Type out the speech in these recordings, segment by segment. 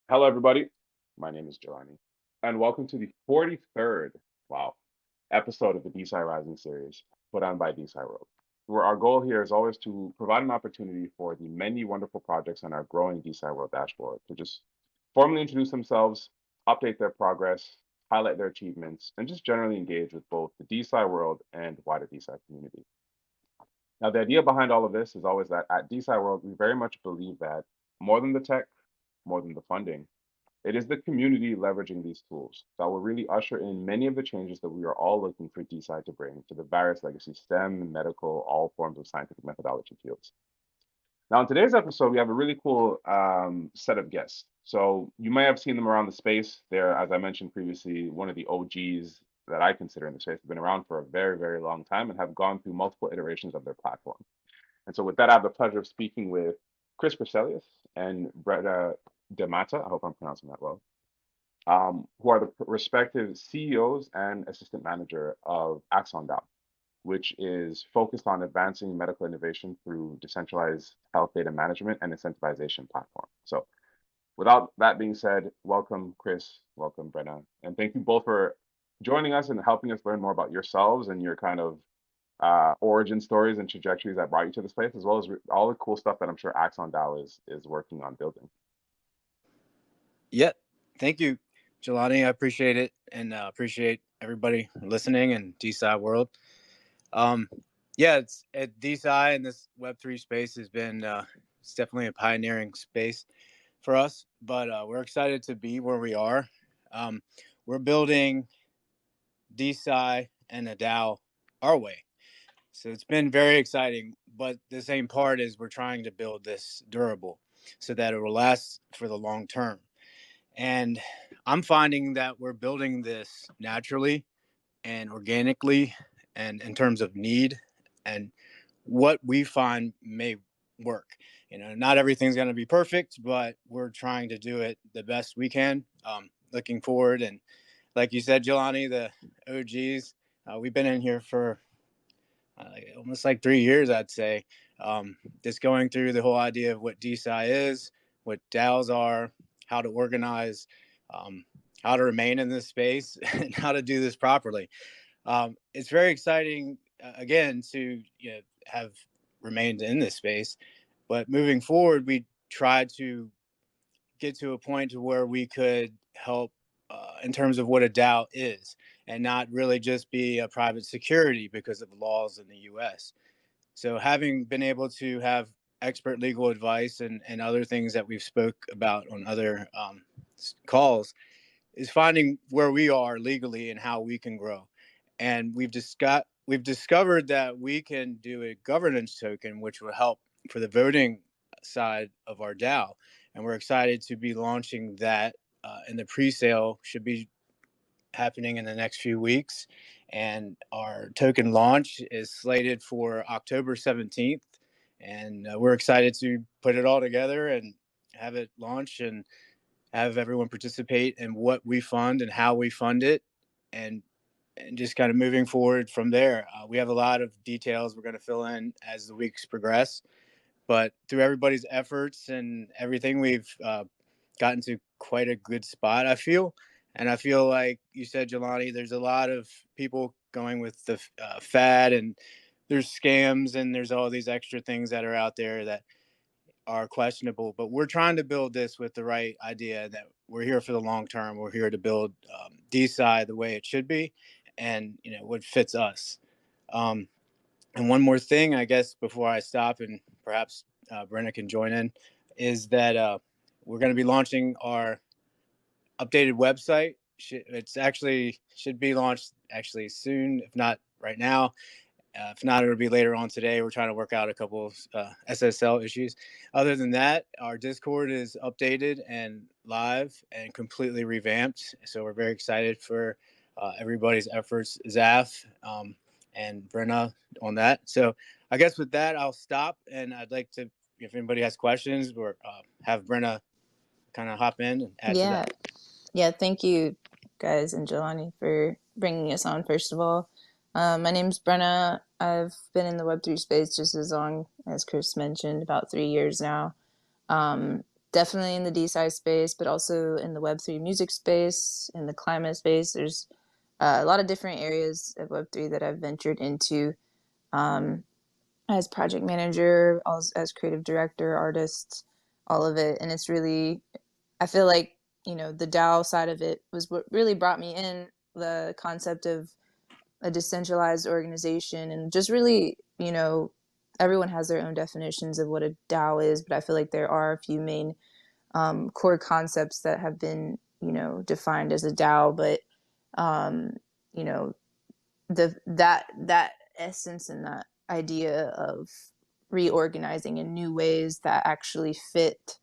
Hello, everybody. My name is Jelani, and welcome to the 43rd, wow, episode of the DeSci Rising series put on by DeSci World, where our goal here is always to provide an opportunity for the many wonderful projects on our growing DeSci World dashboard to just formally introduce themselves, update their progress, highlight their achievements, and just generally engage with both the DeSci world and wider DeSci community. Now, the idea behind all of this is always that at DeSci World, we very much believe that more than the tech, more than the funding, it is the community leveraging these tools that will really usher in many of the changes that we are all looking for DeSci to bring to the various legacy STEM, medical, all forms of scientific methodology fields. Now, in today's episode, we have a really cool set of guests. So you may have seen them around the space. They're, as I mentioned previously, one of the OGs that I consider in the space. Have been around for a very, very long time and have gone through multiple iterations of their platform. And so with that, I have the pleasure of speaking with Chris Priscillius and Bretta Demata. I hope I'm pronouncing that well, who are the respective CEOs and assistant manager of AxonDAO, which is focused on advancing medical innovation through decentralized health data management and incentivization platform. So without that being said, welcome, Chris, welcome, Brenna, and thank you both for joining us and helping us learn more about yourselves and your kind of origin stories and trajectories that brought you to this place, as well as all the cool stuff that I'm sure AxonDAO is working on building. Yeah, thank you, Jelani. I appreciate it, and appreciate everybody listening in DeSci world. Um, yeah, it's at DeSci, and this Web3 space has been it's definitely a pioneering space for us. But we're excited to be where we are. Um, we're building DeSci and a DAO our way. So it's been very exciting. But the same part is we're trying to build this durable so that it will last for the long term. And I'm finding that we're building this naturally and organically and in terms of need and what we find may work. Not everything's going to be perfect, but we're trying to do it the best we can. Looking forward. And like you said, Jelani, the OGs, we've been in here for almost like 3 years, I'd say. Just going through the whole idea of what DeSci is, what DAOs are, how to organize, um, how to remain in this space, and how to do this properly. It's very exciting, again, to have remained in this space. But moving forward, we tried to get to a point to where we could help in terms of what a DAO is and not really just be a private security because of laws in the US. So having been able to have expert legal advice and other things that we've spoke about on other calls is finding where we are legally and how we can grow. And we've discovered that we can do a governance token, which will help for the voting side of our DAO. And we're excited to be launching that. And the pre-sale should be happening in the next few weeks. And our token launch is slated for October 17th. And we're excited to put it all together and have it launch and have everyone participate in what we fund and how we fund it, and just kind of moving forward from there. We have a lot of details we're going to fill in as the weeks progress, but through everybody's efforts and everything, we've gotten to quite a good spot, I feel. And I feel like you said, Jelani, there's a lot of people going with the fad, and there's scams, and there's all these extra things that are out there that are questionable, but we're trying to build this with the right idea that we're here for the long term. We're here to build DeSci the way it should be, and what fits us. Um, and one more thing, I guess, before I stop, and perhaps Brenna can join in, is that we're going to be launching our updated website. It's actually should be launched actually soon, if not right now. If not, it'll be later on today. We're trying to work out a couple of SSL issues. Other than that, our Discord is updated and live and completely revamped. So we're very excited for everybody's efforts, Zaf and Brenna, on that. So I guess with that, I'll stop. And I'd like to, if anybody has questions, or have Brenna kind of hop in and add to Yeah, that. yeah. Thank you, guys, and Jelani for bringing us on. First of all, my name's Brenna. I've been in the Web3 space just as long as Chris mentioned, about 3 years now. Um, definitely in the DeSci space, but also in the Web3 music space, in the climate space. There's a lot of different areas of Web3 that I've ventured into as project manager, as creative director, artist, all of it. And it's really, I feel like, the DAO side of it was what really brought me in, the concept of a decentralized organization, and just really, everyone has their own definitions of what a DAO is, but I feel like there are a few main core concepts that have been, defined as a DAO, but you know, that essence and that idea of reorganizing in new ways that actually fit,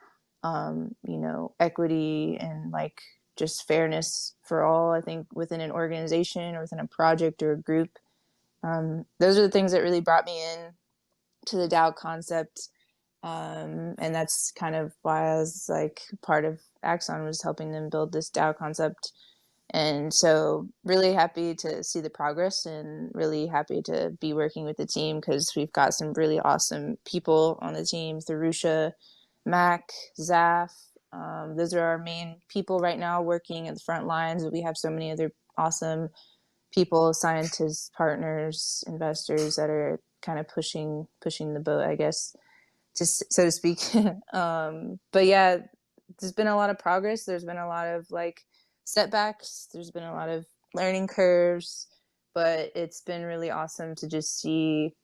equity and like just fairness for all, I think, within an organization or within a project or a group. Those are the things that really brought me in to the DAO concept. And that's kind of why I was like part of Axon, was helping them build this DAO concept. And so really happy to see the progress and really happy to be working with the team, because we've got some really awesome people on the team. Tharusha, Mac, Zaf. Those are our main people right now working at the front lines, but we have so many other awesome people, scientists, partners, investors that are kind of pushing the boat, I guess, just so to speak. But yeah, there's been a lot of progress. There's been a lot of like setbacks. There's been a lot of learning curves, but it's been really awesome to just see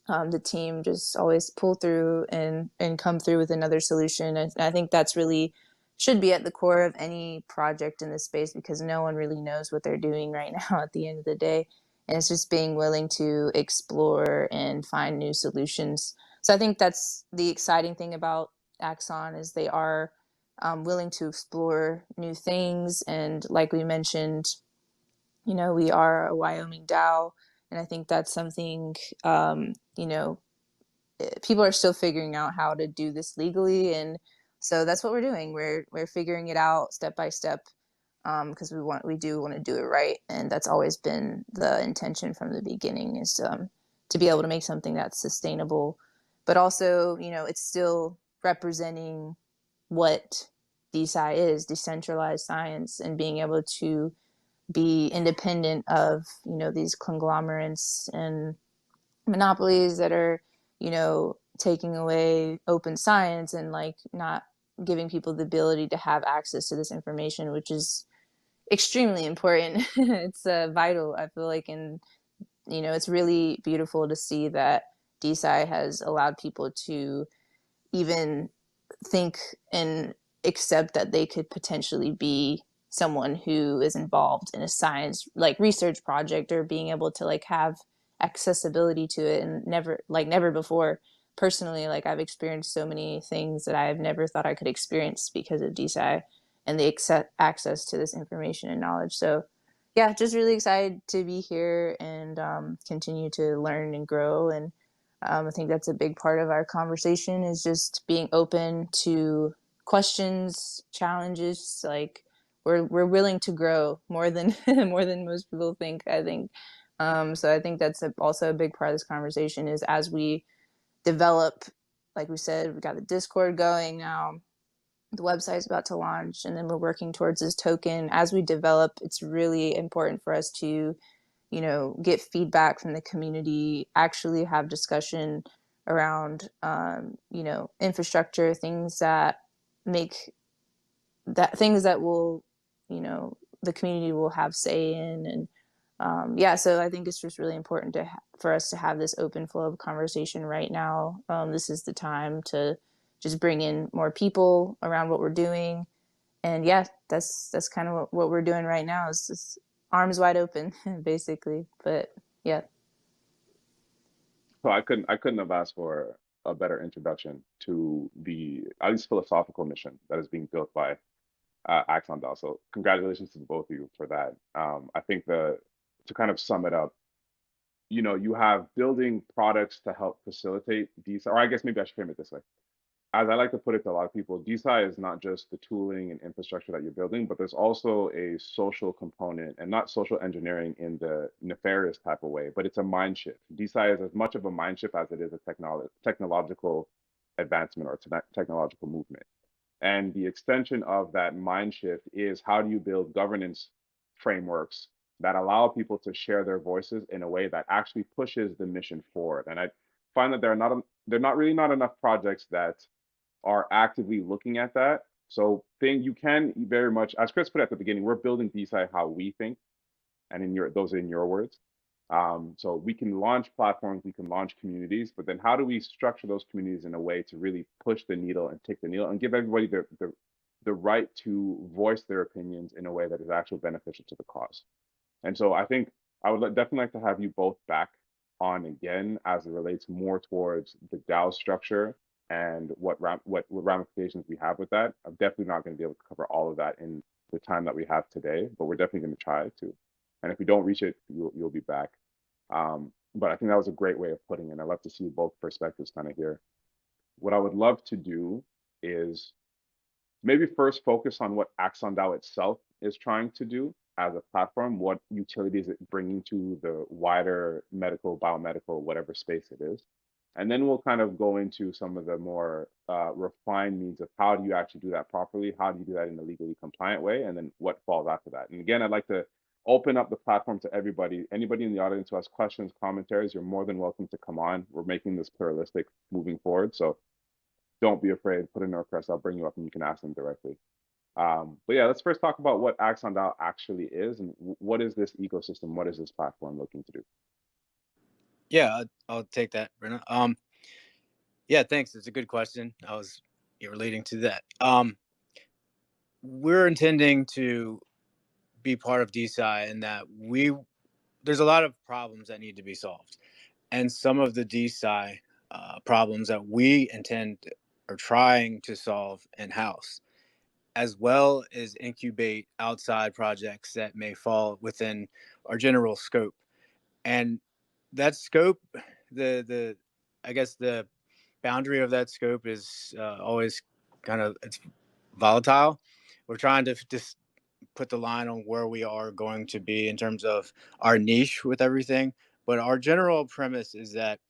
the team just always pull through and come through with another solution. And I think that's really should be at the core of any project in this space, because no one really knows what they're doing right now at the end of the day. And it's just being willing to explore and find new solutions. So I think that's the exciting thing about Axon, is they are willing to explore new things. And like we mentioned, we are a Wyoming DAO, and I think that's something, people are still figuring out how to do this legally. And so that's what we're doing. We're figuring it out step by step, because we do want to do it right. And that's always been the intention from the beginning, is to be able to make something that's sustainable, but also, it's still representing what DeSci is, decentralized science, and being able to be independent of, these conglomerates and monopolies that are, taking away open science and like not giving people the ability to have access to this information, which is extremely important. It's vital, I feel like. And it's really beautiful to see that DeSci has allowed people to even think and accept that they could potentially be someone who is involved in a science like research project, or being able to like have accessibility to it. And never before, personally, like I've experienced so many things that I have never thought I could experience because of DeSci and the access to this information and knowledge. So yeah, just really excited to be here and continue to learn and grow. And I think that's a big part of our conversation, is just being open to questions, challenges. Like we're willing to grow more than more than most people think, I think. So I think that's also a big part of this conversation, is as we develop, like we said, we got the Discord going now, the website's about to launch, and then we're working towards this token. As we develop, it's really important for us to get feedback from the community, actually have discussion around, infrastructure, things that will, the community will have say in. And yeah, so I think it's just really important for us to have this open flow of conversation right now. This is the time to just bring in more people around what we're doing. And yeah, that's kind of what we're doing right now, is just arms wide open, basically. But yeah. So I couldn't have asked for a better introduction to the at least philosophical mission that is being built by AxonDAO. So congratulations to both of you for that. I think to kind of sum it up, you have building products to help facilitate these, or I guess maybe I should frame it this way. As I like to put it to a lot of people, DeSci is not just the tooling and infrastructure that you're building, but there's also a social component, and not social engineering in the nefarious type of way, but it's a mind shift. DeSci is as much of a mind shift as it is a technological advancement or technological movement. And the extension of that mind shift is how do you build governance frameworks that allow people to share their voices in a way that actually pushes the mission forward. And I find that there are not really not enough projects that are actively looking at that. So you can very much, as Chris put at the beginning, we're building DeSci how we think, and those are in your words. So we can launch platforms, we can launch communities, but then how do we structure those communities in a way to really push the needle and tick the needle and give everybody the right to voice their opinions in a way that is actually beneficial to the cause? And so I think I would definitely like to have you both back on again as it relates more towards the DAO structure and what ramifications we have with that. I'm definitely not going to be able to cover all of that in the time that we have today, but we're definitely going to try to. And if we don't reach it, you'll be back. But I think that was a great way of putting it. I'd love to see both perspectives kind of here. What I would love to do is maybe first focus on what AxonDAO itself is trying to do as a platform. What utility is it bringing to the wider medical, biomedical, whatever space it is? And then we'll kind of go into some of the more refined means of how do you actually do that properly? How do you do that in a legally compliant way? And then what falls after that? And again, I'd like to open up the platform to everybody. Anybody in the audience who has questions, commentaries, you're more than welcome to come on. We're making this pluralistic moving forward. So don't be afraid, put in a request. I'll bring you up and you can ask them directly. But yeah, let's first talk about what AxonDAO actually is and what is this ecosystem? What is this platform looking to do? Yeah, I'll take that, Brenna. Yeah, thanks. It's a good question. You're relating to that. We're intending to be part of DeSci in that there's a lot of problems that need to be solved, and some of the DeSci problems that we intend or trying to solve in house, as well as incubate outside projects that may fall within our general scope. And that scope, the I guess the boundary of that scope is always it's volatile. We're trying to just put the line on where we are going to be in terms of our niche with everything. But our general premise is that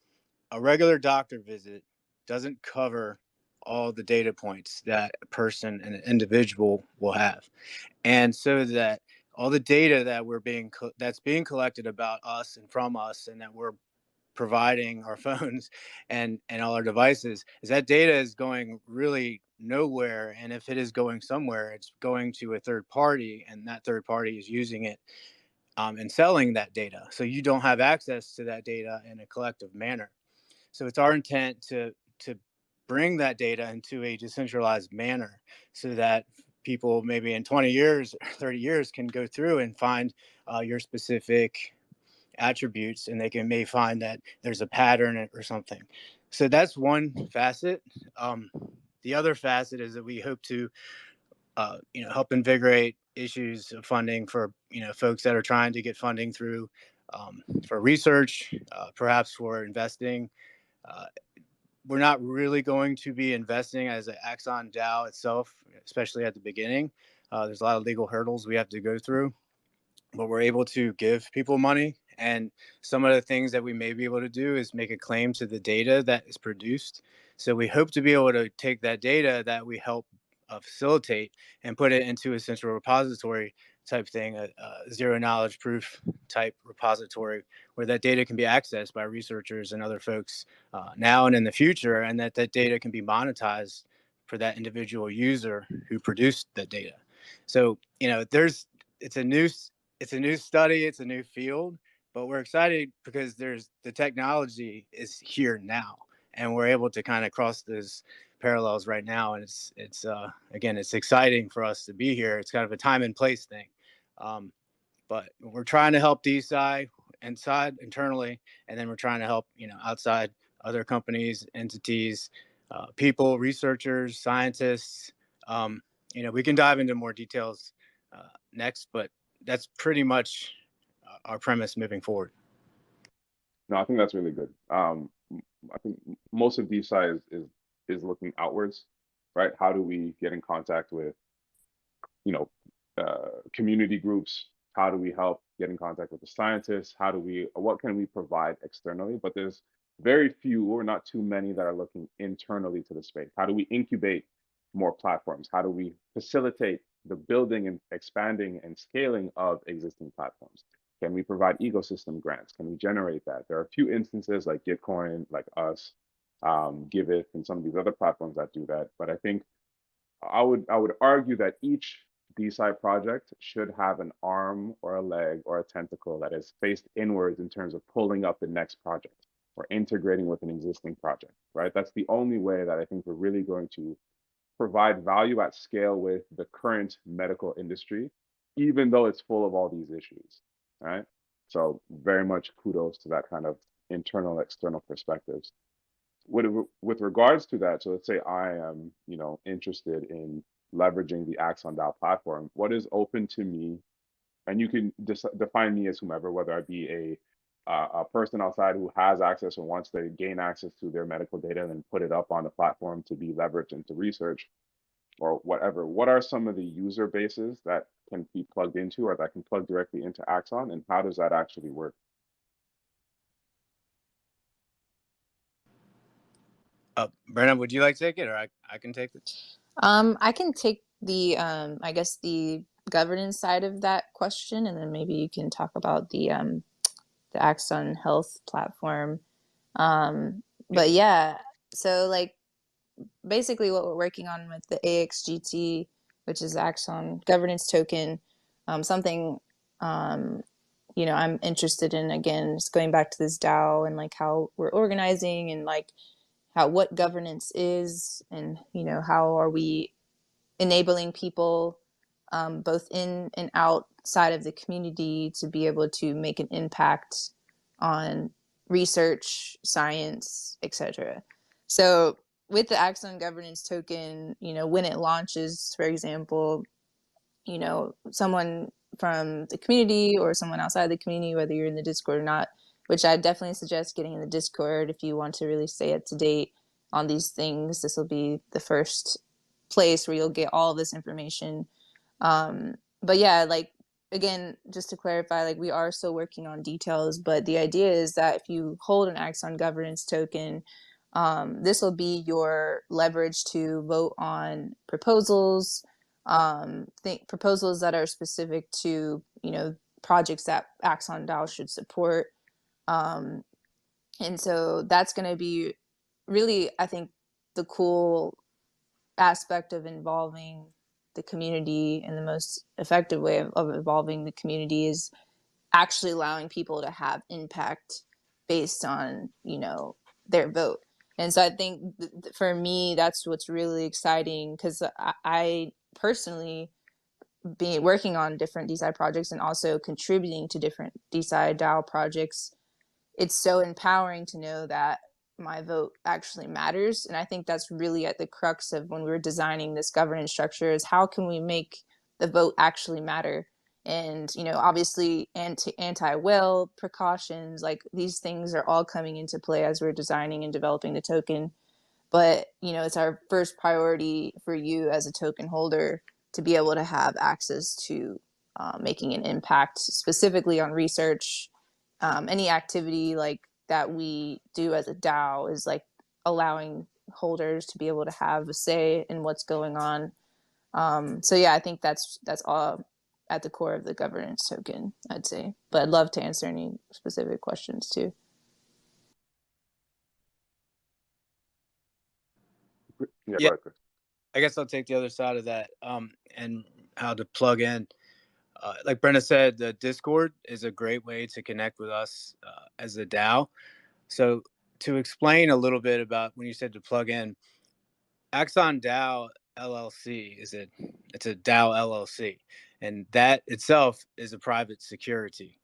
a regular doctor visit doesn't cover all the data points that a person and an individual will have. And so that all the data that that's being collected about us and from us and that we're providing our phones and all our devices is that data is going really nowhere, and if it is going somewhere, it's going to a third party, and that third party is using it and selling that data, so you don't have access to that data in a collective manner. So it's our intent to bring that data into a decentralized manner so that people maybe in 20 years 30 years can go through and find your specific attributes, and they may find that there's a pattern or something. So that's one facet. The other facet is that we hope to help invigorate issues of funding for folks that are trying to get funding through for research, perhaps for investing. uh, we're not really going to be investing as an AxonDAO itself, especially at the beginning. There's a lot of legal hurdles we have to go through, but we're able to give people money. And some of the things that we may be able to do is make a claim to the data that is produced. So we hope to be able to take that data that we help facilitate and put it into a central repository type thing, a zero knowledge proof type repository where that data can be accessed by researchers and other folks now and in the future, and that data can be monetized for that individual user who produced that data. So, it's a new study, it's a new field, but we're excited because the technology is here now, and we're able to kind of cross those parallels right now, and it's again, it's exciting for us to be here. It's kind of a time and place thing, but we're trying to help DeSci inside internally, and then we're trying to help outside other companies, entities, people, researchers, scientists. We can dive into more details next, but that's pretty much our premise moving forward. No, I think that's really good. I think most of DeSci is looking outwards, right? How do we get in contact with, community groups? How do we help get in contact with the scientists? What can we provide externally? But there's very few or not too many that are looking internally to the space. How do we incubate more platforms? How do we facilitate the building and expanding and scaling of existing platforms? Can we provide ecosystem grants? Can we generate that? There are a few instances like Gitcoin, like us, Giveth, and some of these other platforms that do that. But I think I would argue that each DeSci project should have an arm or a leg or a tentacle that is faced inwards in terms of pulling up the next project or integrating with an existing project, right? That's the only way that I think we're really going to provide value at scale with the current medical industry, even though it's full of all these issues, right? So very much kudos to that kind of internal, external perspectives. With regards to that, so let's say I am, interested in leveraging the AxonDAO platform. What is open to me, and you can define me as whomever, whether I be a person outside who has access or wants to gain access to their medical data and then put it up on the platform to be leveraged into research or whatever. What are some of the user bases that can be plugged into or that can plug directly into Axon, and how does that actually work? Brennan, would you like to take it, or I can take it? I can take the I guess the governance side of that question, and then maybe you can talk about the Axon Health platform. But yeah, so like basically what we're working on with the AXGT, which is Axon Governance Token, something I'm interested in, again, just going back to this DAO and like how we're organizing and like what governance is, and how are we enabling people both in and outside of the community to be able to make an impact on research, science, etc. So with the Axon Governance Token, when it launches, for example, someone from the community or someone outside the community, whether you're in the Discord or not, which I definitely suggest getting in the Discord if you want to really stay up to date on these things. This will be the first place where you'll get all of this information. But yeah, like, again, just to clarify, like, we are still working on details, but the idea is that if you hold an Axon Governance Token, this will be your leverage to vote on proposals, proposals that are specific to projects that AxonDAO should support. And so that's going to be really, I think, the cool aspect of involving the community, and the most effective way of involving the community is actually allowing people to have impact based on their vote. And so I think for me, that's what's really exciting, because I personally, being working on different DeSci projects and also contributing to different DeSci DAO projects, it's so empowering to know that my vote actually matters. And I think that's really at the crux of when we're designing this governance structure, is how can we make the vote actually matter? And obviously anti-whale precautions, like these things are all coming into play as we're designing and developing the token. But it's our first priority for you as a token holder to be able to have access to making an impact specifically on research. Any activity like that we do as a DAO is like allowing holders to be able to have a say in what's going on. So yeah, I think that's all at the core of the governance token, I'd say. But I'd love to answer any specific questions too. Yeah, go Yeah, ahead, Chris. I guess I'll take the other side of that, and how to plug in. Like Brenda said, the Discord is a great way to connect with us as a DAO. So to explain a little bit about when you said to plug in, AxonDAO LLC it's a DAO LLC, and that itself is a private security.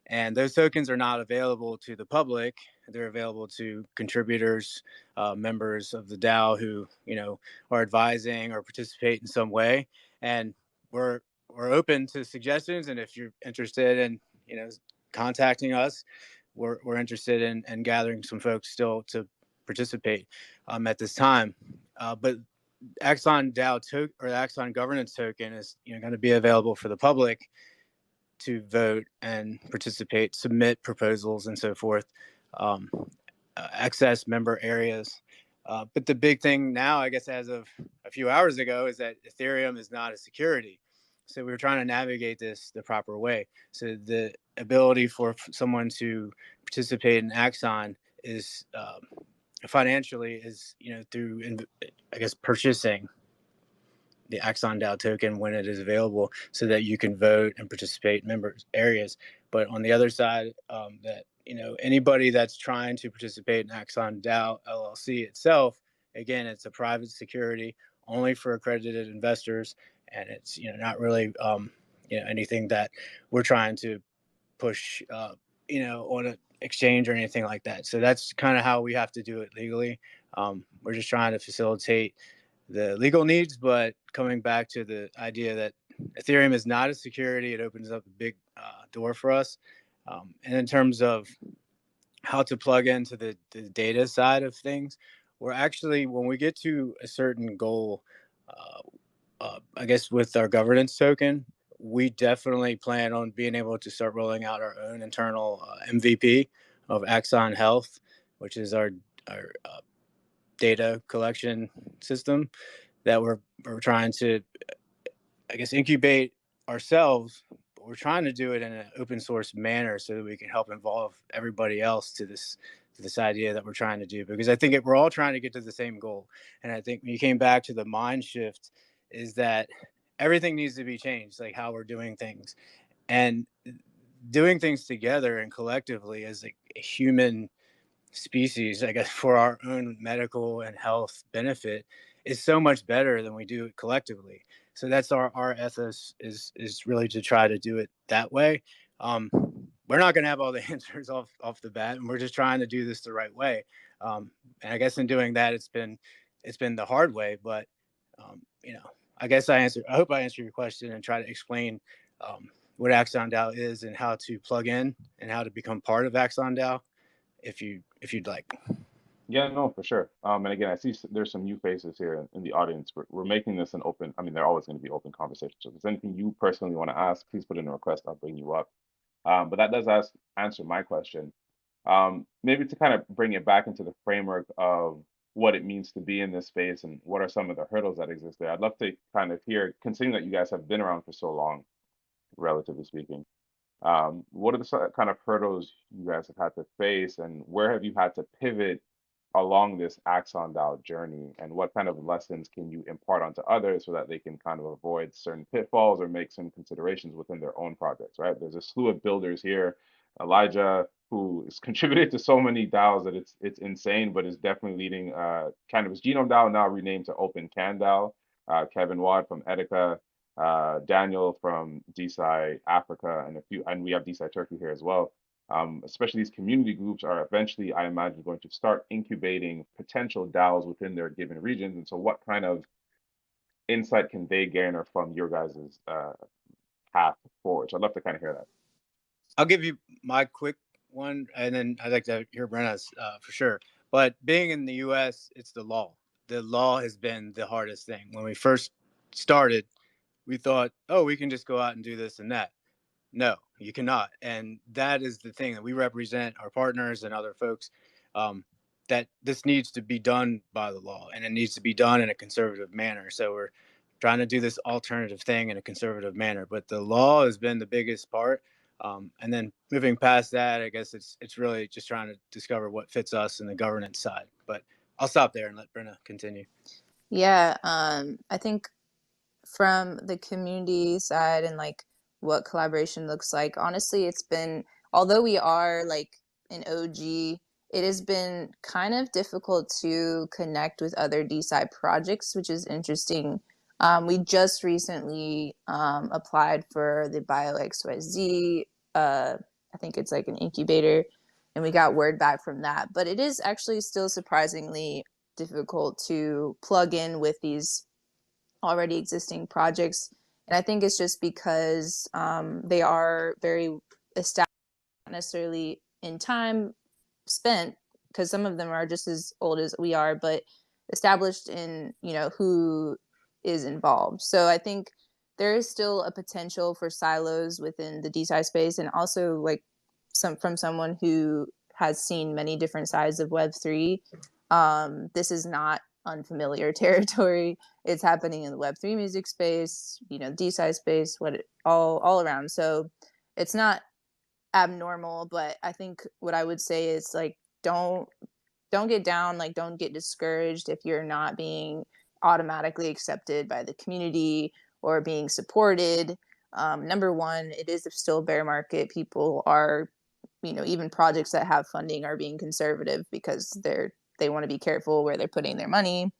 And those tokens are not available to the public. They're available to contributors, members of the DAO who are advising or participate in some way. And we're open to suggestions. And if you're interested in contacting us, we're interested in gathering some folks still to participate at this time. But AxonDAO or the Axon Governance Token is going to be available for the public to vote and participate, submit proposals, and so forth, access member areas. But the big thing now, I guess, as of a few hours ago, is that Ethereum is not a security. So we're trying to navigate this the proper way. So the ability for someone to participate in Axon is financially is, through, I guess, purchasing the AxonDAO token when it is available, so that you can vote and participate in member areas. But on the other side, that anybody that's trying to participate in AxonDAO LLC itself, again, it's a private security only for accredited investors, and it's not really anything that we're trying to push on an exchange or anything like that. So that's kind of how we have to do it legally. We're just trying to facilitate the legal needs, but coming back to the idea that Ethereum is not a security, it opens up a big door for us. And in terms of how to plug into the data side of things, we're actually, when we get to a certain goal, I guess with our governance token, we definitely plan on being able to start rolling out our own internal MVP of Axon Health, which is our data collection system that we're trying to, I guess, incubate ourselves. But we're trying to do it in an open source manner so that we can help involve everybody else to this idea that we're trying to do, because I think we're all trying to get to the same goal. And I think when you came back to the mind shift, is that everything needs to be changed, like how we're doing things, and doing things together and collectively as a human species, I guess, for our own medical and health benefit, is so much better than we do it collectively. So that's our ethos, is really to try to do it that way. We're not going to have all the answers off the bat, and we're just trying to do this the right way. And I guess in doing that, it's been the hard way. But I guess I hope I answered your question and try to explain what AxonDAO is and how to plug in and how to become part of AxonDAO, if you'd like. Yeah, no, for sure. And again, I see there's some new faces here in the audience. We're making this an open, I mean, they're always going to be open conversations. So if there's anything you personally want to ask, please put in a request. I'll bring you up. But that does answer my question. Maybe to kind of bring it back into the framework of what it means to be in this space and what are some of the hurdles that exist there. I'd love to kind of hear, considering that you guys have been around for so long, relatively speaking, what are the kind of hurdles you guys have had to face, and where have you had to pivot along this AxonDAO journey, and what kind of lessons can you impart onto others so that they can kind of avoid certain pitfalls or make some considerations within their own projects, right? There's a slew of builders here. Elijah, who has contributed to so many DAOs that it's insane, but is definitely leading Cannabis Genome DAO, now renamed to Open Can DAO. Kevin Wad from Etika, Daniel from DeSci Africa, and we have DeSci Turkey here as well. Especially these community groups are eventually, I imagine, going to start incubating potential DAOs within their given regions. And so what kind of insight can they garner from your guys' path forward? So I'd love to kind of hear that. I'll give you my quick one, and then I'd like to hear Brenna's for sure. But being in the U.S., it's the law. The law has been the hardest thing. When we first started, we thought, oh, we can just go out and do this and that. No, you cannot. And that is the thing, that we represent our partners and other folks, that this needs to be done by the law, and it needs to be done in a conservative manner. So we're trying to do this alternative thing in a conservative manner, but the law has been the biggest part. And then moving past that, I guess it's really just trying to discover what fits us in the governance side. But I'll stop there and let Brenna continue. Yeah, I think from the community side and like what collaboration looks like, honestly, it's been, although we are like an OG, it has been kind of difficult to connect with other DeSci projects, which is interesting. We just recently applied for the BioXYZ, I think it's like an incubator, and we got word back from that. But it is actually still surprisingly difficult to plug in with these already existing projects. And I think it's just because they are very established, not necessarily in time spent, because some of them are just as old as we are, but established in, who is involved. So I think there is still a potential for silos within the DeSci space, and also like from someone who has seen many different sides of Web3. This is not unfamiliar territory. It's happening in the Web3 music space, DeSci space, all around. So it's not abnormal, but I think what I would say is like don't get down, like don't get discouraged if you're not being automatically accepted by the community or being supported. Number one, it is still a bear market. People are, even projects that have funding are being conservative because they want to be careful where they're putting their money,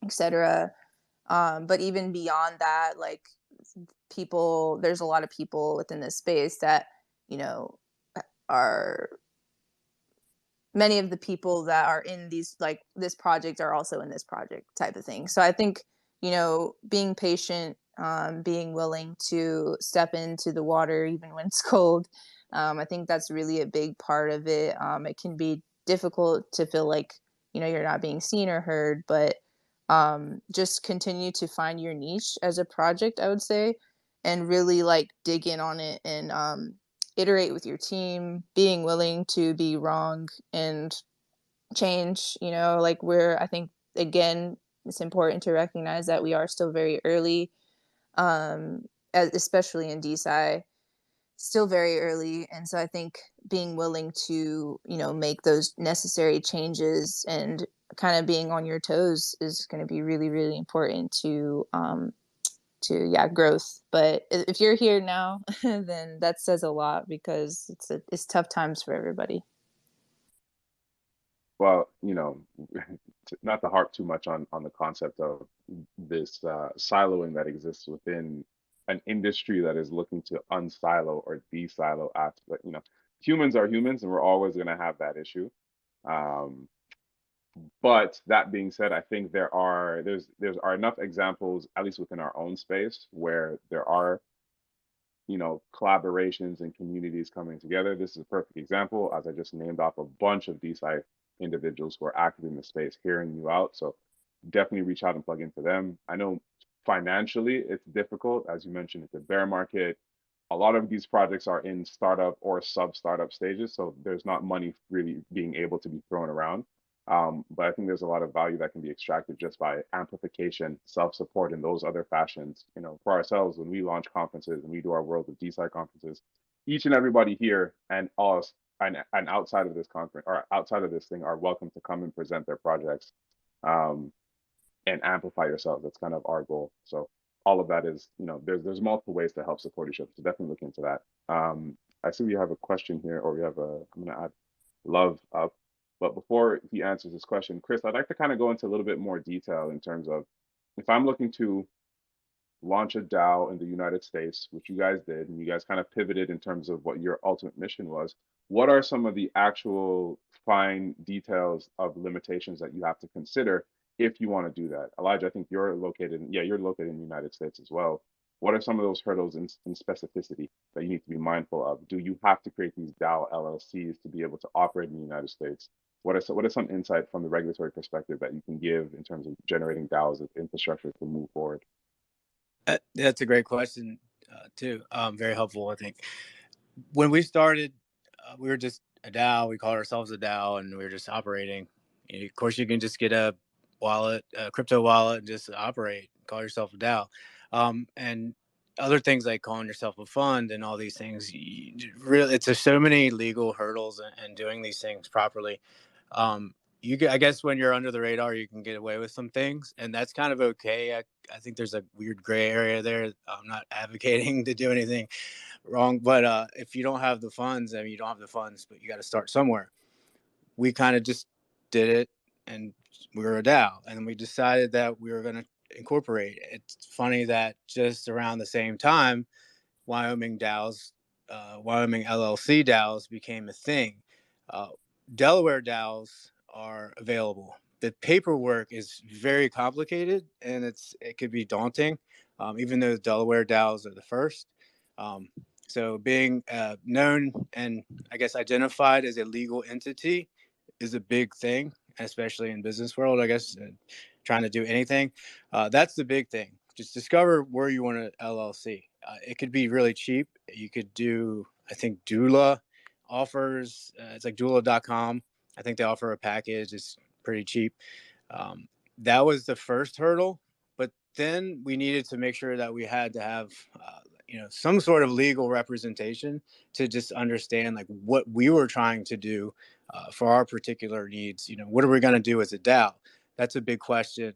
etc. But even beyond that, like there's a lot of people within this space that are many of the people that are in these like this project are also in this project type of thing. So I think being patient, being willing to step into the water even when it's cold, I think that's really a big part of it. It can be difficult to feel like you're not being seen or heard, but just continue to find your niche as a project, I would say, and really like dig in on it and iterate with your team, being willing to be wrong and change. Like I think again, it's important to recognize that we are still very early, especially in DeSci, still very early. And so I think being willing to make those necessary changes and kind of being on your toes is going to be really, really important to growth. But if you're here now, then that says a lot because it's tough times for everybody. Well, not to harp too much on the concept of this siloing that exists within an industry that is looking to unsilo or de-silo aspect. Humans are humans, and we're always going to have that issue. But that being said, I think there's enough examples, at least within our own space, where there are collaborations and communities coming together. This is a perfect example, as I just named off a bunch of DeSci individuals who are active in the space, hearing you out. So definitely reach out and plug into them. I know financially it's difficult, as you mentioned, it's a bear market. A lot of these projects are in startup or sub-startup stages, so there's not money really being able to be thrown around. But I think there's a lot of value that can be extracted just by amplification, self-support in those other fashions. For ourselves, when we launch conferences and we do our World of DeSci conferences, each and everybody here and us and outside of this conference or outside of this thing are welcome to come and present their projects and amplify yourselves. That's kind of our goal. So all of that is, there's multiple ways to help support each other. So definitely look into that. I see we have a question here, or I'm going to add Love up. But before he answers this question, Chris, I'd like to kind of go into a little bit more detail in terms of if I'm looking to launch a DAO in the United States, which you guys did, and you guys kind of pivoted in terms of what your ultimate mission was. What are some of the actual fine details of limitations that you have to consider if you want to do that? Elijah, I think you're located in the United States as well. What are some of those hurdles in specificity that you need to be mindful of? Do you have to create these DAO LLCs to be able to operate in the United States? What are some insight from the regulatory perspective that you can give in terms of generating DAOs as infrastructure to move forward? That's a great question, too. Very helpful, I think. When we started, we were just a DAO. We called ourselves a DAO, and we were just operating. Of course, you can just get a wallet, a crypto wallet, and just operate. Call yourself a DAO. And other things like calling yourself a fund and all these things. It's just so many legal hurdles and doing these things properly. I guess when you're under the radar, you can get away with some things, and that's kind of okay. I think there's a weird gray area there. I'm not advocating to do anything wrong, but if you don't have the funds, I mean, you don't have the funds, but you got to start somewhere. We kind of just did it, and we were a DAO, and we decided that we were going to incorporate. It's funny that just around the same time, Wyoming LLC DAOs became a thing. Delaware DAOs are available. The paperwork is very complicated, and it could be daunting, even though Delaware DAOs are the first. So being known and I guess identified as a legal entity is a big thing, especially in business world, I guess, trying to do anything. That's the big thing. Just discover where you want to LLC. It could be really cheap. You could do, I think Doula offers, it's like doula.com. I think they offer a package. It's pretty cheap. That was the first hurdle, but then we needed to make sure that we had to have some sort of legal representation to just understand like what we were trying to do for our particular needs. What are we going to do as a DAO? That's a big question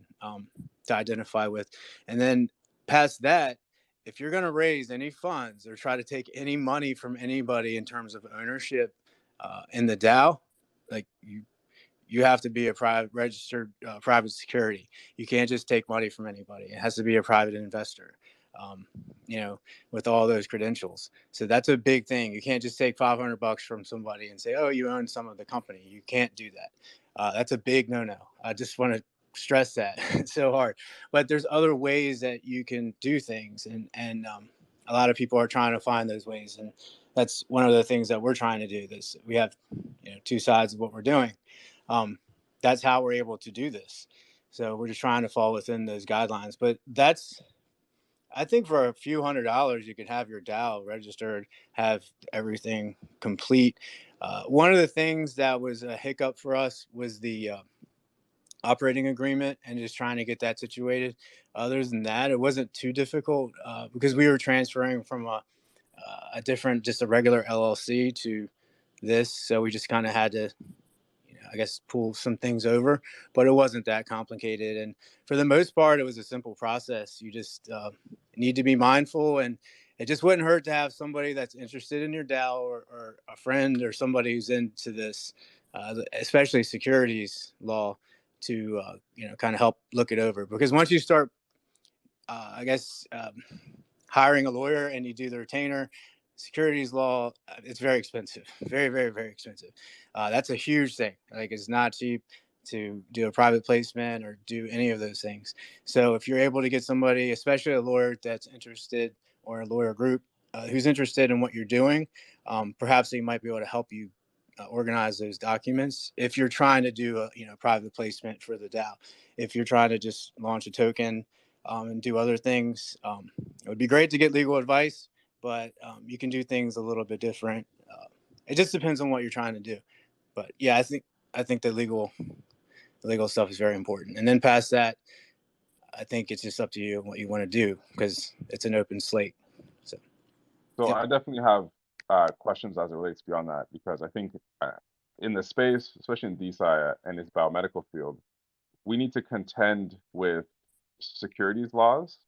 to identify with. And then past that, if you're going to raise any funds or try to take any money from anybody in terms of ownership in the DAO, like you have to be a private registered private security. You can't just take money from anybody. It has to be a private investor, with all those credentials. So that's a big thing. You can't just take $500 from somebody and say, oh, you own some of the company. You can't do that. That's a big no-no. I just want to stress that it's so hard. But there's other ways that you can do things. And a lot of people are trying to find those ways. And that's one of the things that we're trying to do. We have, two sides of what we're doing. That's how we're able to do this. So we're just trying to fall within those guidelines. But I think for a few $100s, you could have your DAO registered, have everything complete. One of the things that was a hiccup for us was the operating agreement and just trying to get that situated. Other than that, it wasn't too difficult because we were transferring from a different, just a regular LLC to this. So we just kind of had to, I guess, pull some things over, but it wasn't that complicated. And for the most part, it was a simple process. You just need to be mindful, and it just wouldn't hurt to have somebody that's interested in your DAO or a friend or somebody who's into this, especially securities law, to, kind of help look it over. Because once you start, hiring a lawyer and you do the retainer, securities law, it's very expensive, very, very, very expensive. That's a huge thing. Like, it's not cheap to do a private placement or do any of those things. So if you're able to get somebody, especially a lawyer that's interested, or a lawyer group who's interested in what you're doing, perhaps they might be able to help you organize those documents. If you're trying to do a private placement for the DAO, if you're trying to just launch a token and do other things, it would be great to get legal advice, but you can do things a little bit different. It just depends on what you're trying to do. But yeah, I think the legal stuff is very important. And then past that, I think it's just up to you what you want to do, because it's an open slate. So I definitely have questions as it relates beyond that, because I think in the space, especially in DeSci and its biomedical field, we need to contend with securities laws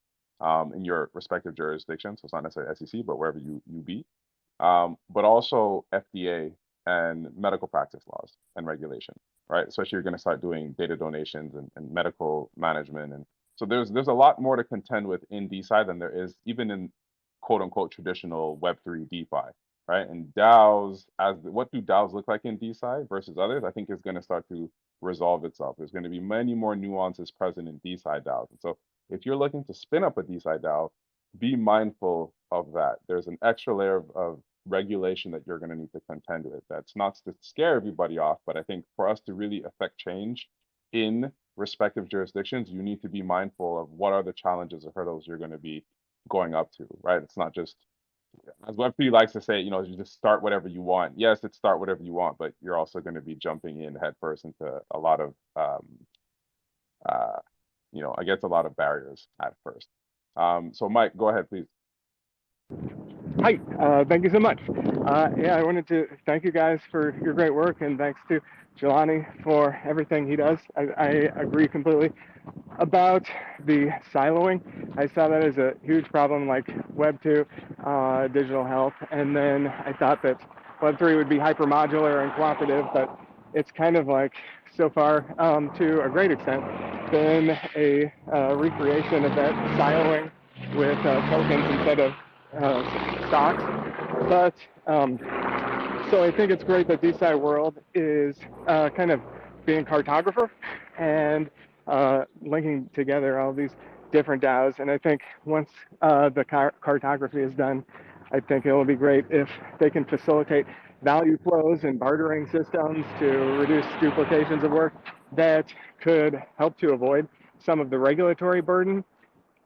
in your respective jurisdiction. So it's not necessarily SEC, but wherever you be, but also FDA and medical practice laws and regulation, right? Especially you're going to start doing data donations and medical management. And so there's a lot more to contend with in DeSci than there is even in quote unquote traditional Web3 DeFi, right? And DAOs, what do DAOs look like in DeSci versus others, I think is going to start to resolve itself. There's going to be many more nuances present in DeSci DAOs. And so if you're looking to spin up a DeSci DAO, be mindful of that. There's an extra layer of regulation that you're going to need to contend with. That's not to scare everybody off, but I think for us to really affect change in respective jurisdictions, you need to be mindful of what are the challenges or hurdles you're going to be going up to, right? It's not just, as Web3 likes to say, you just start whatever you want. Yes, it's start whatever you want, but you're also going to be jumping in headfirst into a lot of, against a lot of barriers at first. So Mike, go ahead, please. Hi, thank you so much. I wanted to thank you guys for your great work, and thanks to Jelani for everything he does. I agree completely about the siloing. I saw that as a huge problem, like Web 2, digital health, and then I thought that Web 3 would be hyper-modular and cooperative, but it's kind of like, so far, to a great extent, been a recreation of that siloing with tokens instead of stocks. But so I think it's great that DeSci World is kind of being cartographer and linking together all these different DAOs. And I think once the cartography is done, I think it will be great if they can facilitate value flows and bartering systems to reduce duplications of work that could help to avoid some of the regulatory burden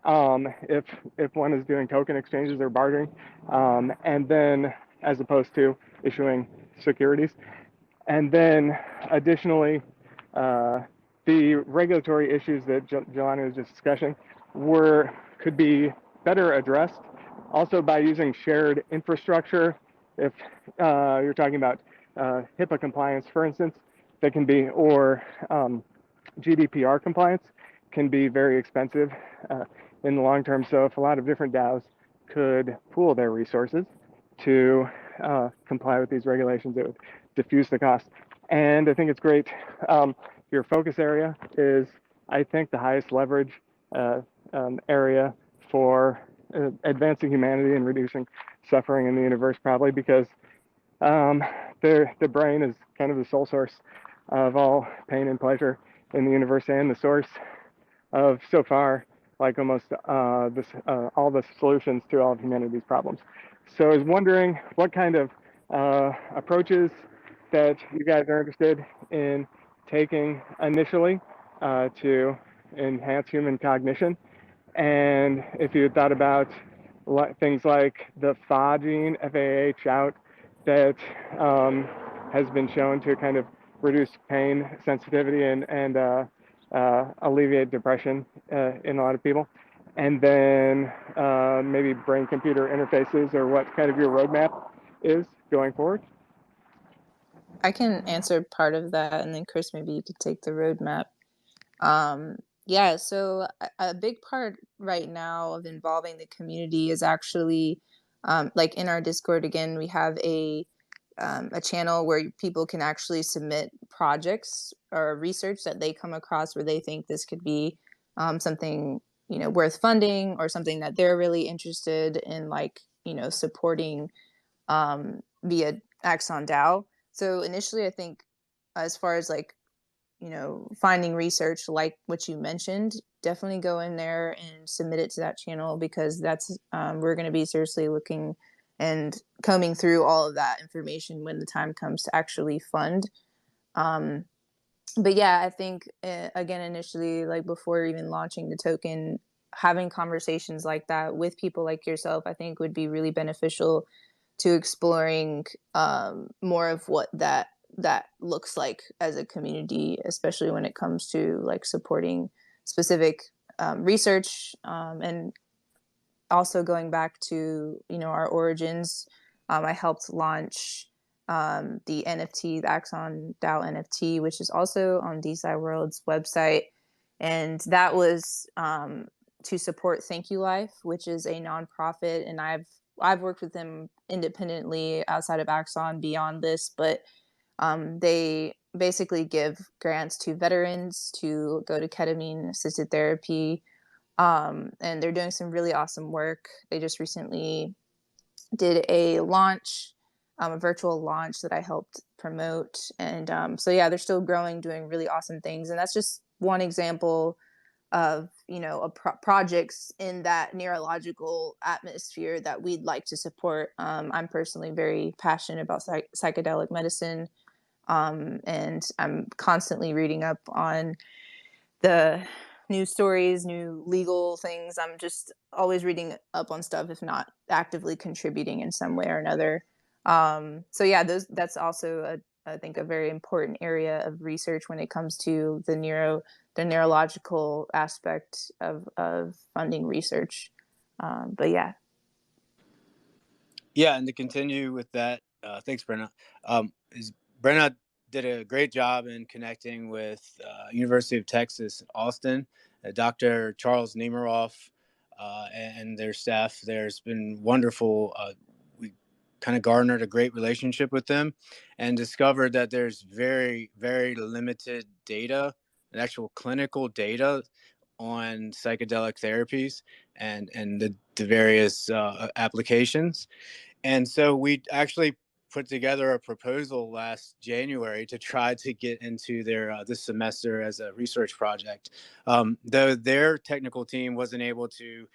if one is doing token exchanges or bartering, and then as opposed to issuing securities. And then additionally, the regulatory issues that Jelani was just discussing could be better addressed also by using shared infrastructure. If you're talking about HIPAA compliance, for instance, that can be, or GDPR compliance can be very expensive in the long term. So if a lot of different DAOs could pool their resources to comply with these regulations, it would diffuse the cost. And I think it's great. Your focus area is, I think, the highest leverage area for advancing humanity and reducing suffering in the universe, probably because the brain is kind of the sole source of all pain and pleasure in the universe, and the source of, so far, like almost all the solutions to all of humanity's problems. So I was wondering what kind of approaches that you guys are interested in taking initially to enhance human cognition, and if you had thought about things like the FA gene, FAH out, that has been shown to kind of reduce pain sensitivity and alleviate depression in a lot of people. And then maybe brain-computer interfaces, or what kind of your roadmap is going forward. I can answer part of that, and then Chris, maybe you could take the roadmap. Yeah, so a big part right now of involving the community is actually, like in our Discord, again, we have a channel where people can actually submit projects or research that they come across where they think this could be something, worth funding, or something that they're really interested in, like, supporting via AxonDAO. So initially, I think, as far as like, finding research like what you mentioned, definitely go in there and submit it to that channel, because that's we're going to be seriously looking and combing through all of that information when the time comes to actually fund. But yeah, I think again, initially, like before even launching the token, having conversations like that with people like yourself, I think would be really beneficial to exploring more of what that looks like as a community, especially when it comes to like supporting specific research, and also going back to our origins. I helped launch the NFT, the AxonDAO NFT, which is also on DeSci World's website, and that was to support Thank You Life, which is a nonprofit, and I've worked with them independently outside of Axon beyond this, but they basically give grants to veterans to go to ketamine assisted therapy, and they're doing some really awesome work. They just recently did a launch, a virtual launch that I helped promote, and so yeah, they're still growing, doing really awesome things, and that's just one example of projects in that neurological atmosphere that we'd like to support. I'm personally very passionate about psychedelic medicine, and I'm constantly reading up on the new stories, new legal things. I'm just always reading up on stuff, if not actively contributing in some way or another. So yeah, that's also I think a very important area of research when it comes to the neurological aspect of funding research. But yeah. Yeah, and to continue with that, thanks, Brenna. Brenna did a great job in connecting with University of Texas, Austin, Dr. Charles Nemiroff, and their staff. There's been wonderful. We kind of garnered a great relationship with them and discovered that there's very, very limited data, actual clinical data on psychedelic therapies and the various applications. And so we actually put together a proposal last January to try to get into their this semester as a research project. Though their technical team wasn't able to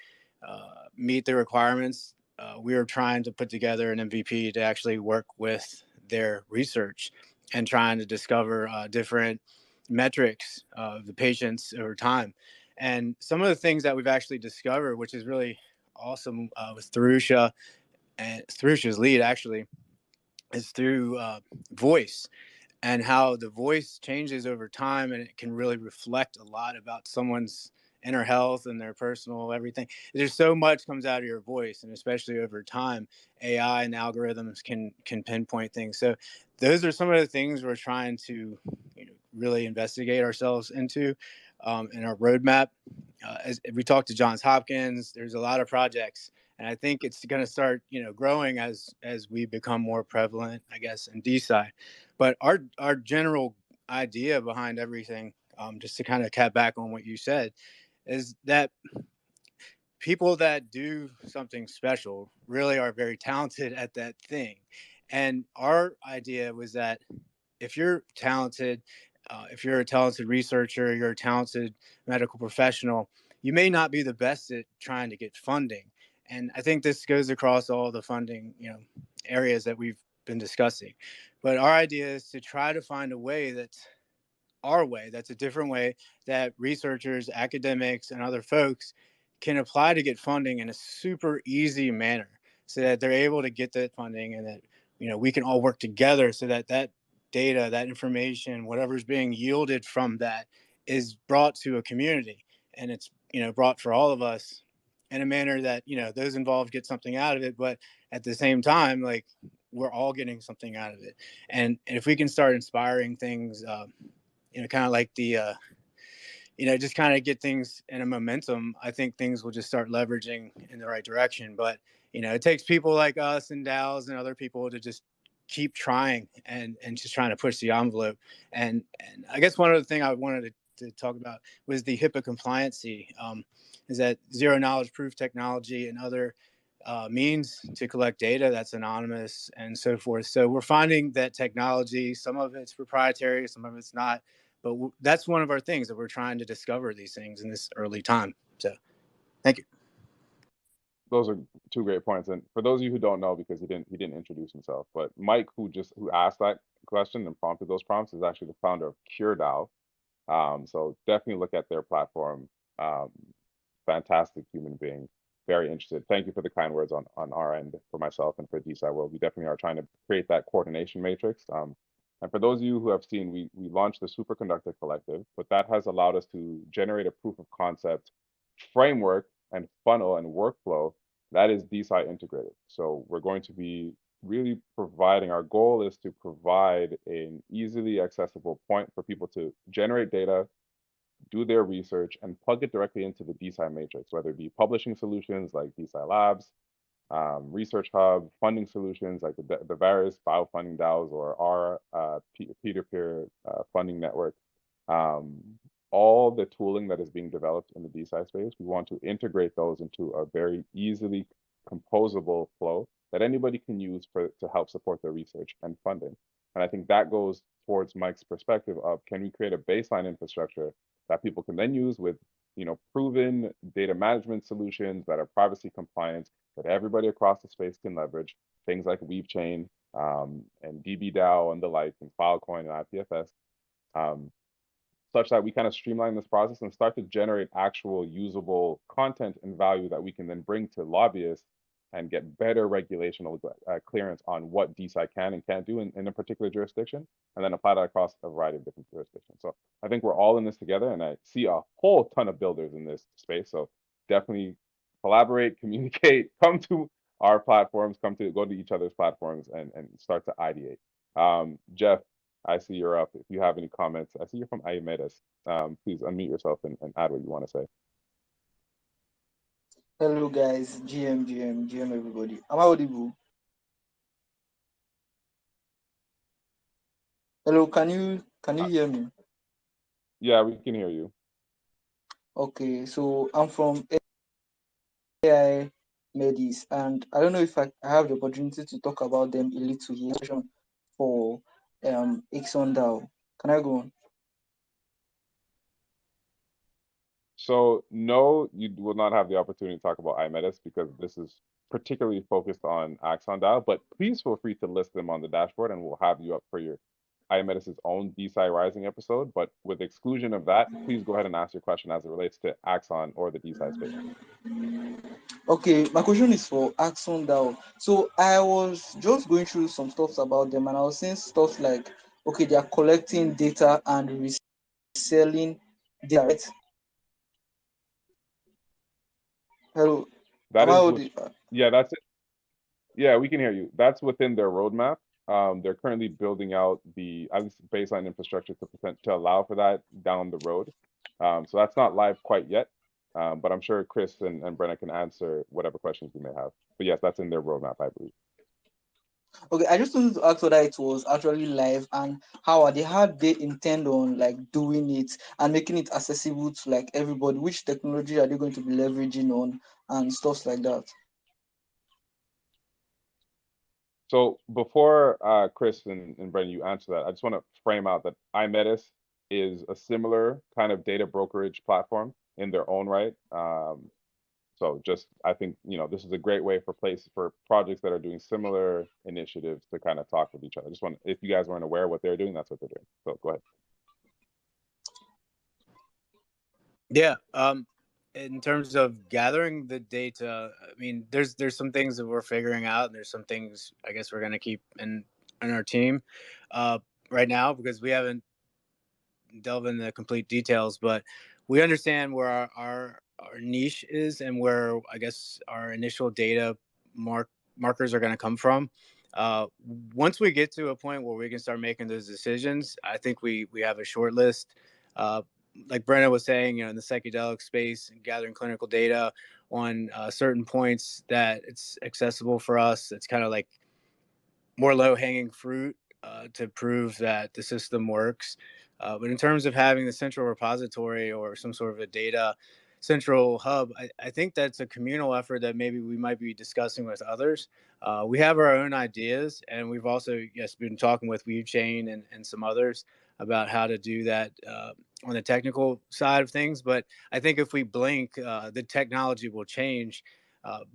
meet the requirements, we were trying to put together an MVP to actually work with their research and trying to discover different metrics of the patients over time. And some of the things that we've actually discovered, which is really awesome, with Tharusha, and Tharusha's lead actually is through voice. and how the voice changes over time, and it can really reflect a lot about someone's inner health and their personal everything. There's so much comes out of your voice, and especially over time, AI and algorithms can pinpoint things. So those are some of the things we're trying to, really investigate ourselves into in our roadmap. As we talked to Johns Hopkins, there's a lot of projects, and I think it's going to start, growing as we become more prevalent, I guess, in DeSci. But our general idea behind everything, just to kind of cap back on what you said, is that people that do something special really are very talented at that thing. And our idea was that if you're talented, if you're a talented researcher, you're a talented medical professional, you may not be the best at trying to get funding. And I think this goes across all the funding, areas that we've been discussing. But our idea is to try to find a way that's our way, that's a different way that researchers, academics, and other folks can apply to get funding in a super easy manner, so that they're able to get that funding, and that we can all work together so that that data, that information, whatever's being yielded from that, is brought to a community, and it's brought for all of us in a manner that those involved get something out of it, but at the same time, like, we're all getting something out of it. And if we can start inspiring things, kind of like the just kind of get things in a momentum, I think things will just start leveraging in the right direction. But it takes people like us and DAOs and other people to just keep trying and just trying to push the envelope. And I guess one other thing I wanted to talk about was the HIPAA compliancy. Is that zero knowledge proof technology and other means to collect data that's anonymous and so forth. So we're finding that technology, some of it's proprietary, some of it's not, but that's one of our things, that we're trying to discover these things in this early time. So thank you. Those are two great points. And for those of you who don't know, because he didn't introduce himself, but Mike, who asked that question and prompted those prompts, is actually the founder of CureDAO. So definitely look at their platform. Fantastic human being, very interested. Thank you for the kind words on our end, for myself and for DeSci World. We definitely are trying to create that coordination matrix. And for those of you who have seen, we launched the Superconductor Collective, but that has allowed us to generate a proof of concept framework and funnel and workflow that is DeSci integrated. So we're going to be really providing, our goal is to provide an easily accessible point for people to generate data, do their research, and plug it directly into the DeSci matrix, whether it be publishing solutions like DeSci Labs, Research Hub, funding solutions like the various biofunding DAOs or our peer-to-peer funding network. All the tooling that is being developed in the DeSci space, we want to integrate those into a very easily composable flow that anybody can use to help support their research and funding. And I think that goes towards Mike's perspective of, can we create a baseline infrastructure that people can then use with proven data management solutions that are privacy compliant, that everybody across the space can leverage, things like WeaveChain and DBDAO and the like, and Filecoin and IPFS, such that we kind of streamline this process and start to generate actual usable content and value that we can then bring to lobbyists and get better regulational clearance on what DeSci can and can't do in a particular jurisdiction, and then apply that across a variety of different jurisdictions. So I think we're all in this together, and I see a whole ton of builders in this space. So definitely collaborate, communicate, come to our platforms, go to each other's platforms, and start to ideate. Jeff, I see you're up. If you have any comments, I see you're from Aemetis. Please unmute yourself and add what you want to say. Hello guys, GM everybody. Am I audible? Hello, can you hear me? Yeah, we can hear you. Okay, so I'm from AI Medis, and I don't know if I have the opportunity to talk about them a little here for AxonDAO. Can I go on? So no, you will not have the opportunity to talk about Aemetis because this is particularly focused on AxonDAO, but please feel free to list them on the dashboard and we'll have you up for your Aemetis' own DeSci Rising episode. But with exclusion of that, please go ahead and ask your question as it relates to Axon or the DeSci space. Okay, my question is for AxonDAO. So I was just going through some stuff about them, and I was seeing stuff like okay, they are collecting data and reselling data, right? Hello, That am I is what, audible? yeah, that's it. Yeah, we can hear you. That's within their roadmap. They're currently building out the at least baseline infrastructure to allow for that down the road. So that's not live quite yet. But I'm sure Chris and Brenna can answer whatever questions you may have. But yes, that's in their roadmap, I believe. Okay, I just wanted to ask whether it was actually live and how they intend on like doing it and making it accessible to like everybody. Which technology are they going to be leveraging on and stuff like that? So before Chris and Brendan, you answer that, I just want to frame out that iMetis is a similar kind of data brokerage platform in their own right. So just I think this is a great way for projects that are doing similar initiatives to kind of talk with each other. Just want if you guys weren't aware of what they're doing, that's what they're doing. So go ahead. Yeah. In terms of gathering the data, I mean, there's some things that we're figuring out, and there's some things I guess we're gonna keep in our team right now because we haven't delved into the complete details, but we understand where our niche is and where I guess our initial data markers are going to come from. Uh, Once we get to a point where we can start making those decisions, I think we have a short list. Uh, like Brenna was saying, in the psychedelic space and gathering clinical data on certain points that it's accessible for us. It's kind of like more low hanging fruit to prove that the system works. But in terms of having the central repository or some sort of a data central hub, I think that's a communal effort that maybe we might be discussing with others. We have our own ideas, and we've also been talking with WeaveChain and some others about how to do that on the technical side of things. But I think if we blink, the technology will change.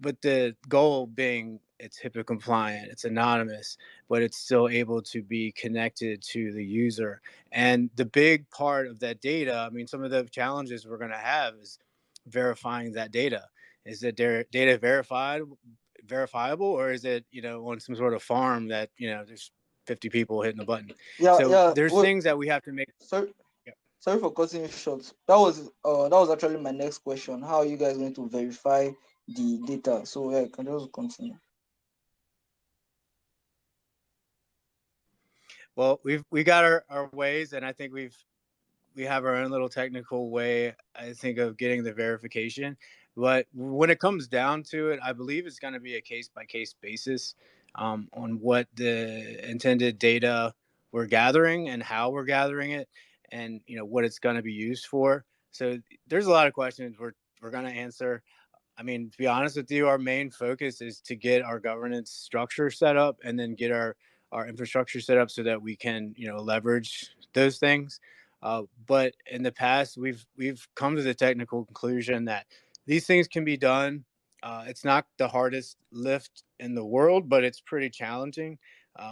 But the goal being it's HIPAA compliant, it's anonymous, but it's still able to be connected to the user. And the big part of that data, I mean, some of the challenges we're going to have is verifying that data. Is that their data verifiable, or is it, on some sort of farm that, there's 50 people hitting a button? Yeah, So yeah. there's Well, things that we have to make. sorry, Yeah. sorry for cutting you short. That was actually my next question. How are you guys going to verify the data? So yeah, you can just continue. Well, we got our ways, and I think we have our own little technical way, I think, of getting the verification. But when it comes down to it, I believe it's going to be a case by case basis on what the intended data we're gathering and how we're gathering it, and what it's going to be used for. So there's a lot of questions we're going to answer. I mean, to be honest with you, our main focus is to get our governance structure set up and then get our infrastructure set up so that we can, leverage those things. But in the past, we've come to the technical conclusion that these things can be done. It's not the hardest lift in the world, but it's pretty challenging.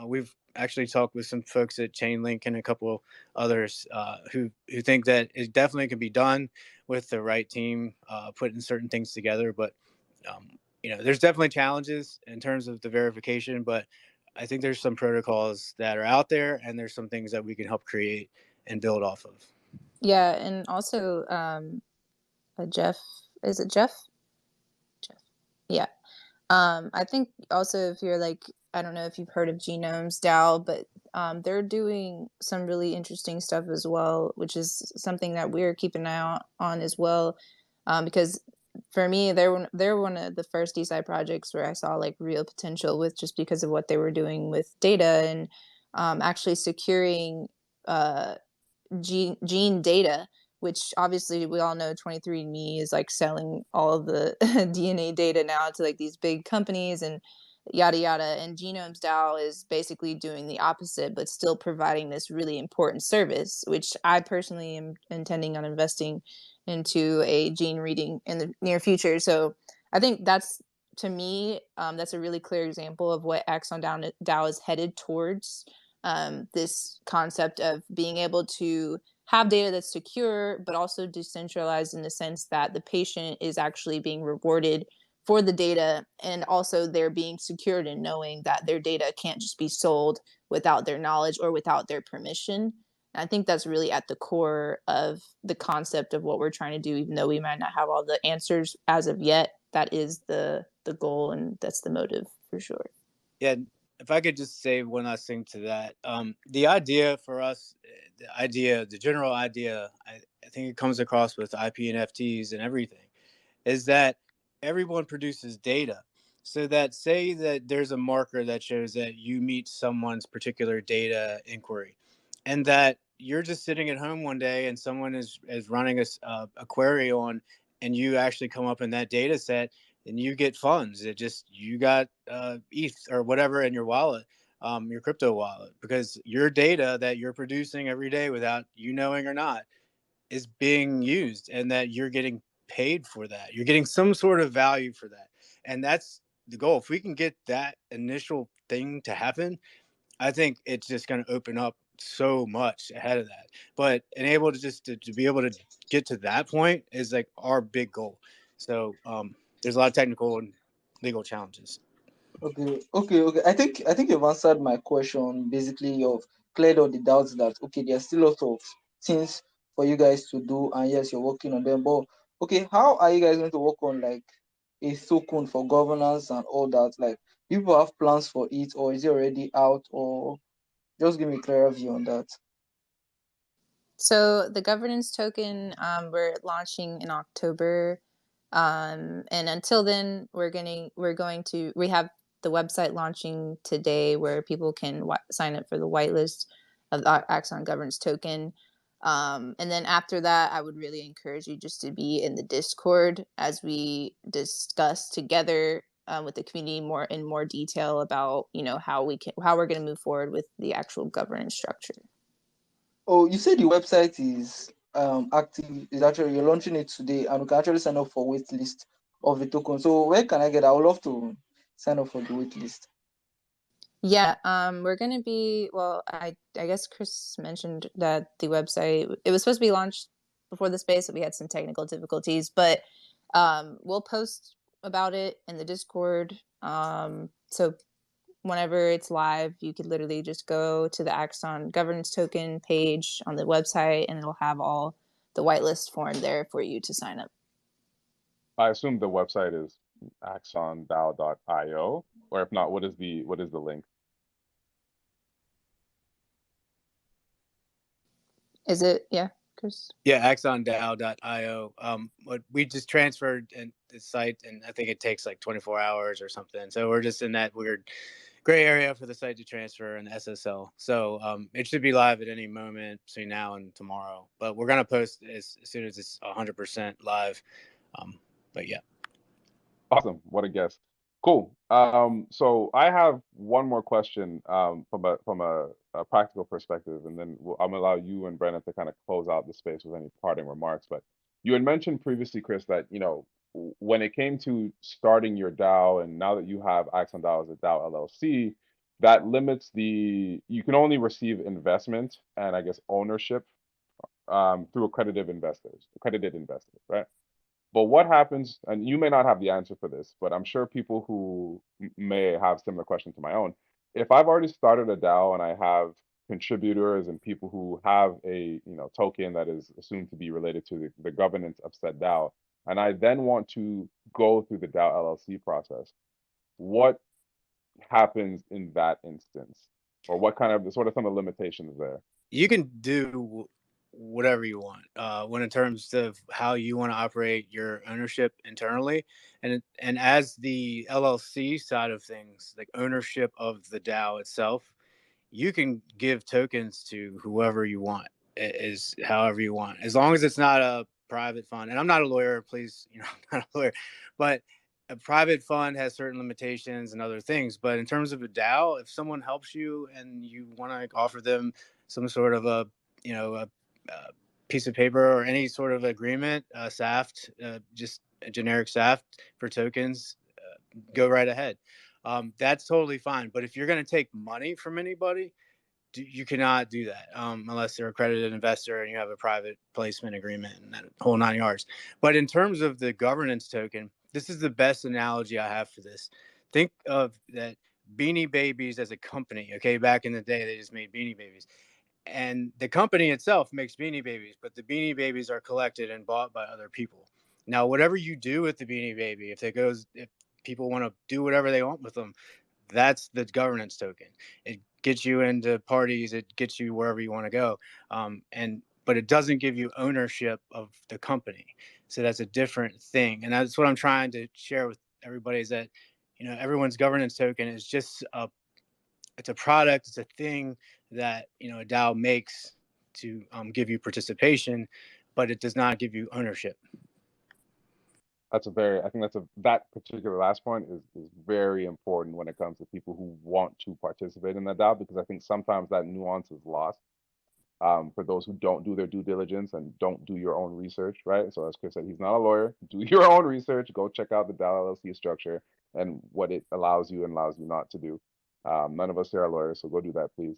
We've actually talked with some folks at Chainlink and a couple others who think that it definitely can be done with the right team putting certain things together. But there's definitely challenges in terms of the verification, but I think there's some protocols that are out there, and there's some things that we can help create and build off of. Yeah, and also Jeff, is it Jeff? Jeff. Yeah. I think also if you're like, I don't know if you've heard of Genomes DAO, but they're doing some really interesting stuff as well, which is something that we're keeping an eye on as well. Because for me, they're one of the first DeSci projects where I saw like real potential with just because of what they were doing with data and actually securing gene data, which obviously we all know 23andMe is like selling all of the DNA data now to like these big companies and yada yada. And Genomes DAO is basically doing the opposite, but still providing this really important service, which I personally am intending on investing into a gene reading in the near future. So I think that's, to me, that's a really clear example of what AxonDAO is headed towards. This concept of being able to have data that's secure, but also decentralized in the sense that the patient is actually being rewarded for the data, and also they're being secured in knowing that their data can't just be sold without their knowledge or without their permission. And I think that's really at the core of the concept of what we're trying to do, even though we might not have all the answers as of yet. That is the goal, and that's the motive for sure. Yeah, if I could just say one last thing to that, the idea for us, the general idea, I think it comes across with IP and FTs and everything, is that everyone produces data. So that say that there's a marker that shows that you meet someone's particular data inquiry, and that you're just sitting at home one day and someone is running a query on, and you actually come up in that data set and you get funds. It just, you got ETH or whatever in your wallet, your crypto wallet, because your data that you're producing every day without you knowing or not is being used, and that you're getting paid for that. You're getting some sort of value for that. And that's the goal. If we can get that initial thing to happen, I think it's just going to open up so much ahead of that. But and able to just to be able to get to that point is like our big goal. So there's a lot of technical and legal challenges. Okay. I think you've answered my question. Basically, you've cleared all the doubts that okay, there's still lots of things for you guys to do, and yes, you're working on them. But okay, how are you guys going to work on like a token for governance and all that? Like, people have plans for it, or is it already out? Or just give me a clearer view on that. So the governance token, we're launching in October, and until then, we have the website launching today where people can sign up for the whitelist of the Axon governance token. And then after that, I would really encourage you just to be in the Discord as we discuss together with the community in more detail about how we're going to move forward with the actual governance structure. Oh, you said the website is active. Is actually, you're launching it today, and we can actually sign up for wait list of the token. So where can I get? I would love to sign up for the wait list. Yeah, we're gonna be, well, I guess Chris mentioned that the website, it was supposed to be launched before the space, but we had some technical difficulties, but we'll post about it in the Discord. So whenever it's live, you could literally just go to the Axon governance token page on the website, and it'll have all the whitelist form there for you to sign up. I assume the website is AxonDAO.io, or if not, what is the link? Is it? Yeah, Chris? Yeah, AxonDAO.io. But we just transferred the site, and I think it takes like 24 hours or something. So we're just in that weird gray area for the site to transfer and SSL. So it should be live at any moment between now and tomorrow. But we're gonna post as soon as it's 100% live. But yeah. Awesome. What a guess. Cool. So I have one more question from a practical perspective, and then I'm gonna allow you and Brennan to kind of close out the space with any parting remarks. But you had mentioned previously, Chris, that when it came to starting your DAO, and now that you have AxonDAO as a DAO LLC, that limits you can only receive investment and I guess ownership through accredited investors, right? But what happens, and you may not have the answer for this, but I'm sure people who may have similar questions to my own. If I've already started a DAO and I have contributors and people who have a token that is assumed to be related to the governance of said DAO, and I then want to go through the DAO LLC process, what happens in that instance? Or what are some of the limitations there? You can do whatever you want when in terms of how you want to operate your ownership internally, and as the LLC side of things, like ownership of the DAO itself, you can give tokens to whoever you want, is however you want, as long as it's not a private fund. And I'm not a lawyer, please, I'm not a lawyer, but a private fund has certain limitations and other things. But in terms of a DAO, if someone helps you and you want to offer them some sort of a piece of paper or any sort of agreement, SAFT, just a generic SAFT for tokens, go right ahead. That's totally fine. But if you're going to take money from anybody, you cannot do that unless they're an accredited investor and you have a private placement agreement and that whole 9 yards. But in terms of the governance token, this is the best analogy I have for this. Think of that Beanie Babies as a company. Okay, back in the day, they just made Beanie Babies, and the company itself makes Beanie Babies, but the Beanie Babies are collected and bought by other people. Now, whatever you do with the Beanie Baby, if people want to do whatever they want with them, that's the governance token. It gets you into parties, it gets you wherever you want to go, and but it doesn't give you ownership of the company. So that's a different thing, and that's what I'm trying to share with everybody, is that everyone's governance token is just it's a product, it's a thing that a DAO makes to give you participation, but it does not give you ownership. I think that particular last point is very important when it comes to people who want to participate in that DAO, because I think sometimes that nuance is lost for those who don't do their due diligence and don't do your own research, right? So as Chris said, he's not a lawyer. Do your own research. Go check out the DAO LLC structure and what it allows you and allows you not to do. None of us here are lawyers, so go do that, please.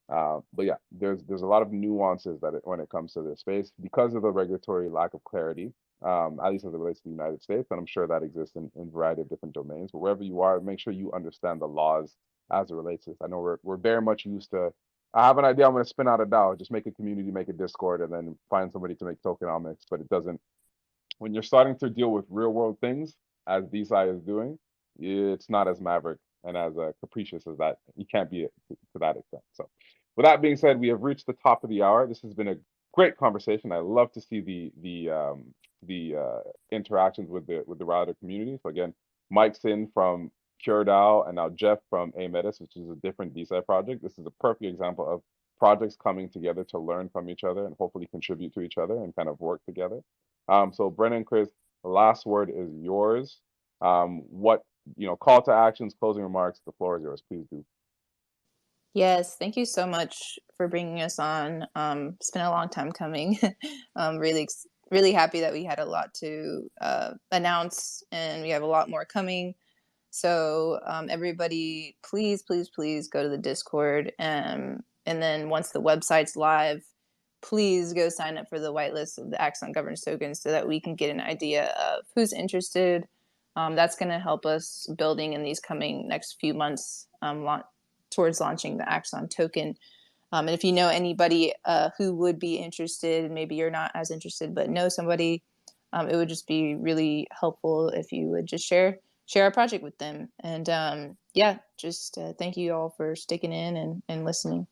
But yeah, there's a lot of nuances when it comes to this space because of the regulatory lack of clarity, at least as it relates to the United States, and I'm sure that exists in a variety of different domains. But wherever you are, make sure you understand the laws as it relates to this. I know we're very much used to. I have an idea. I'm going to spin out a DAO, just make a community, make a Discord, and then find somebody to make tokenomics. But it doesn't. When you're starting to deal with real world things, as DeSci is doing, it's not as maverick and as capricious as that. You can't be to that extent. So, with that being said, we have reached the top of the hour. This has been a great conversation. I love to see the interactions with the router community. So again, Mike's in from PureDAO, and now Jeff from Ametis, which is a different DeSci project. This is a perfect example of projects coming together to learn from each other and hopefully contribute to each other and kind of work together. So Brennan, Chris, the last word is yours. What call to actions, closing remarks, the floor is yours. Please do. Yes, thank you so much for bringing us on. It's been a long time coming. Really happy that we had a lot to announce, and we have a lot more coming. So everybody, please go to the Discord, and then once the website's live, please go sign up for the whitelist of the Axon governance tokens so that we can get an idea of who's interested. That's going to help us building in these coming next few months towards launching the Axon token. And if you know anybody who would be interested, maybe you're not as interested, but know somebody, it would just be really helpful if you would just share our project with them. And yeah, just thank you all for sticking in and listening.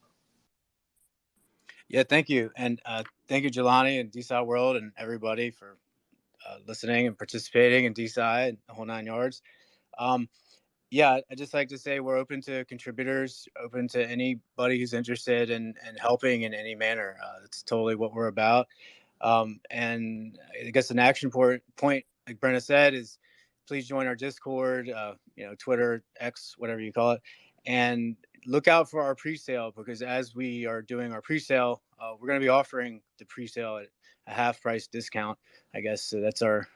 Yeah, thank you. And thank you, Jelani and DeSci World and everybody for listening and participating in DeSci and the whole 9 yards. Yeah, I'd just like to say we're open to contributors, open to anybody who's interested in helping in any manner. That's totally what we're about. And I guess an action point, like Brenna said, is please join our Discord, Twitter, X, whatever you call it, and look out for our pre-sale, because as we are doing our pre-sale, we're going to be offering the pre-sale at a half price discount, I guess. So that's our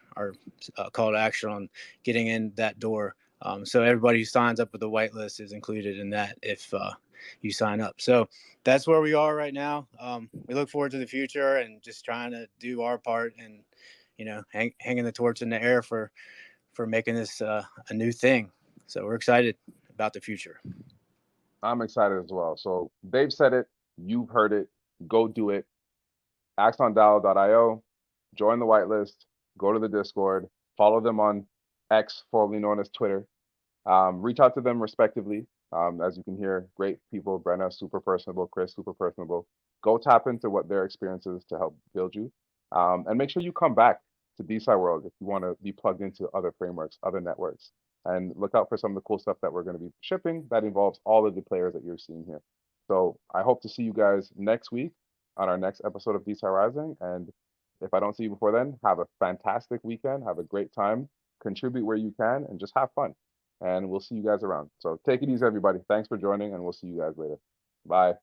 call to action on getting in that door. So everybody who signs up with the whitelist is included in that if you sign up. So that's where we are right now. We look forward to the future and just trying to do our part and, hanging the torch in the air for making this a new thing. So we're excited about the future. I'm excited as well. So they've said it, you've heard it, go do it. AxonDAO.io, join the whitelist, go to the Discord, follow them on X, formerly known as Twitter. Reach out to them respectively. As you can hear, great people. Brenna, super personable. Chris, super personable. Go tap into what their experience is to help build you. And make sure you come back to DeSci World if you want to be plugged into other frameworks, other networks. And look out for some of the cool stuff that we're going to be shipping that involves all of the players that you're seeing here. So I hope to see you guys next week on our next episode of DeSci Rising. And if I don't see you before then, have a fantastic weekend. Have a great time. Contribute where you can and just have fun. And we'll see you guys around. So take it easy, everybody. Thanks for joining, and we'll see you guys later. Bye.